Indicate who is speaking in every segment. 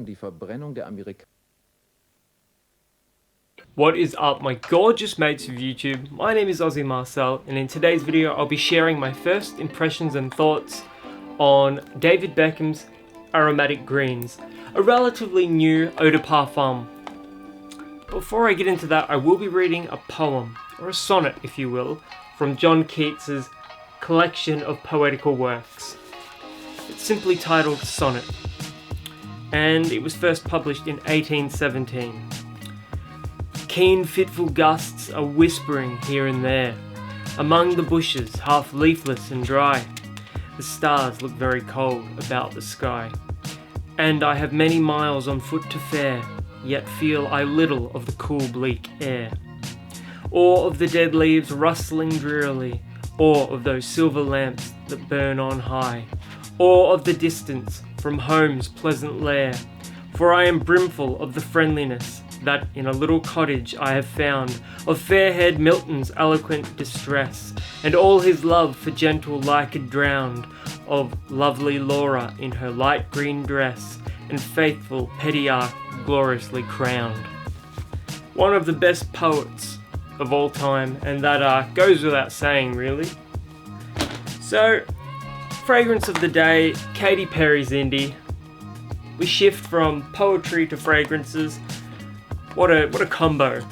Speaker 1: die Verbrennung der Amerikaner.
Speaker 2: What is up, my gorgeous mates of YouTube? My name is Aussie Marcel, and in today's video I'll be sharing my first impressions and thoughts on David Beckham's Aromatic Greens, a relatively new eau de parfum. Before I get into that, I will be reading a poem, or a sonnet if you will, from John Keats's collection of poetical works. It's simply titled Sonnet, and it was first published in 1817. Keen fitful gusts are whispering here and there, among the bushes half leafless and dry. The stars look very cold about the sky, and I have many miles on foot to fare, yet feel I little of the cool bleak air, or of the dead leaves rustling drearily, or of those silver lamps that burn on high, or of the distance from home's pleasant lair, for I am brimful of the friendliness that in a little cottage I have found, of fair-haired Milton's eloquent distress, and all his love for gentle Lycid drowned, of lovely Laura in her light green dress, and faithful Petrarch gloriously crowned. One of the best poets of all time, and that goes without saying really. So, fragrance of the day, Katy Perry's Indie. We shift from poetry to fragrances. What a combo.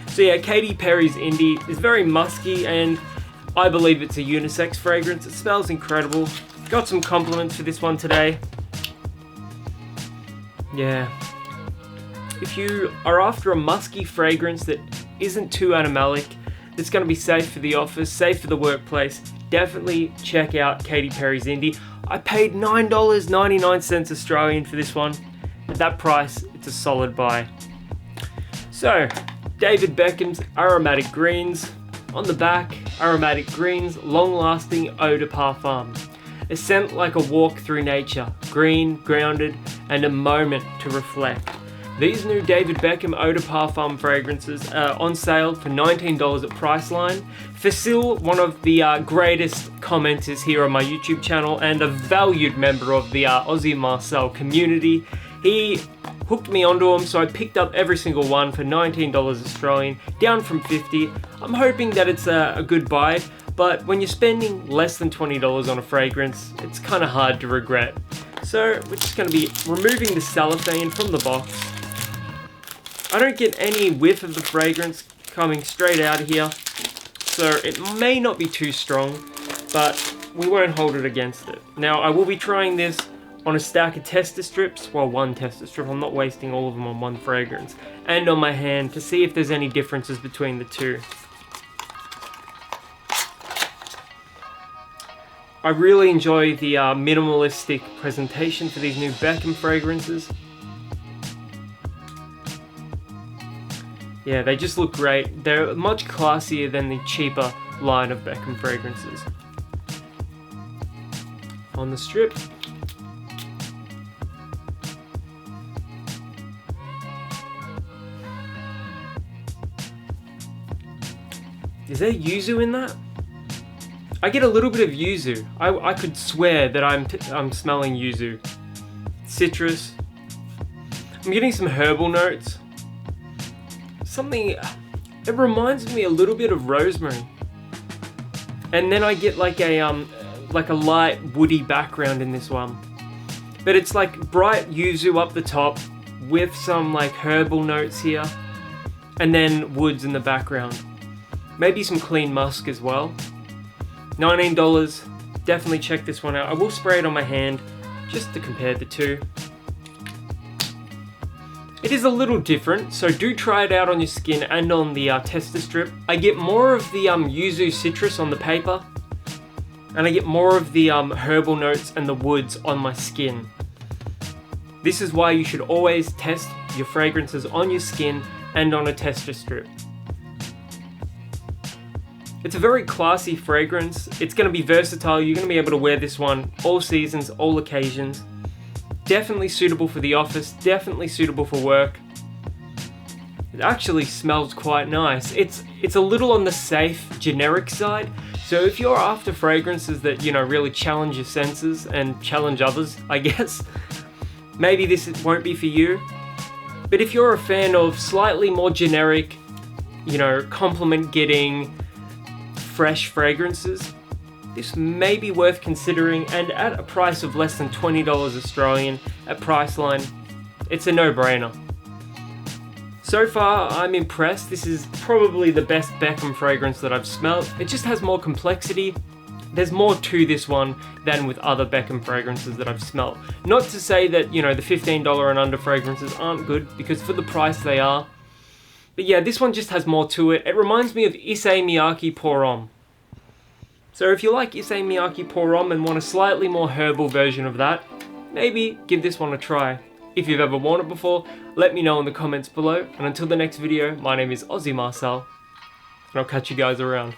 Speaker 2: So yeah, Katy Perry's Indie is very musky, and I believe it's a unisex fragrance. It smells incredible. Got some compliments for this one today. Yeah. If you are after a musky fragrance that isn't too animalic, that's going to be safe for the office, safe for the workplace, definitely check out Katy Perry's Indie. I paid $9.99 Australian for this one. At that price, it's a solid buy. So, David Beckham's Aromatic Greens. On the back, Aromatic Greens, long-lasting eau de parfum. A scent like a walk through nature, green, grounded, and a moment to reflect. These new David Beckham eau de parfum fragrances are on sale for $19 at Priceline. Fasil, one of the greatest commenters here on my YouTube channel and a valued member of the Aussie Marcel community, he hooked me onto them, so I picked up every single one for $19 Australian, down from $50. I'm hoping that it's a good buy, but when you're spending less than $20 on a fragrance, it's kind of hard to regret. So we're just going to be removing the cellophane from the box. I don't get any whiff of the fragrance coming straight out of here, so it may not be too strong, but we won't hold it against it. Now I will be trying this on a stack of tester strips, well, one tester strip, I'm not wasting all of them on one fragrance, and on my hand to see if there's any differences between the two. I really enjoy the minimalistic presentation for these new Beckham fragrances. Yeah, they just look great. They're much classier than the cheaper line of Beckham fragrances. On the strip. Is there yuzu in that? I get a little bit of yuzu. I could swear that I'm smelling yuzu. Citrus. I'm getting some herbal notes. Something, it reminds me a little bit of rosemary. And then I get like a light woody background in this one. But it's like bright yuzu up the top with some like herbal notes here. And then woods in the background. Maybe some clean musk as well. $19, definitely check this one out. I will spray it on my hand just to compare the two. It is a little different, so do try it out on your skin and on the tester strip. I get more of the yuzu citrus on the paper, and I get more of the herbal notes and the woods on my skin. This is why you should always test your fragrances on your skin and on a tester strip. It's a very classy fragrance. It's going to be versatile. You're going to be able to wear this one all seasons, all occasions. Definitely suitable for the office, definitely suitable for work. It actually smells quite nice. It's a little on the safe, generic side. So if you're after fragrances that, really challenge your senses and challenge others, I guess, maybe this won't be for you. But if you're a fan of slightly more generic, compliment getting fresh fragrances, this may be worth considering, and at a price of less than $20 Australian at Priceline, it's a no-brainer. So far, I'm impressed. This is probably the best Beckham fragrance that I've smelled. It just has more complexity. There's more to this one than with other Beckham fragrances that I've smelled. Not to say that, the $15 and under fragrances aren't good, because for the price they are. But yeah, this one just has more to it. It reminds me of Issey Miyake Pour Homme. So if you like Issey Miyake Pour Homme and want a slightly more herbal version of that, maybe give this one a try. If you've ever worn it before, let me know in the comments below. And until the next video, my name is Aussie Marcel, and I'll catch you guys around.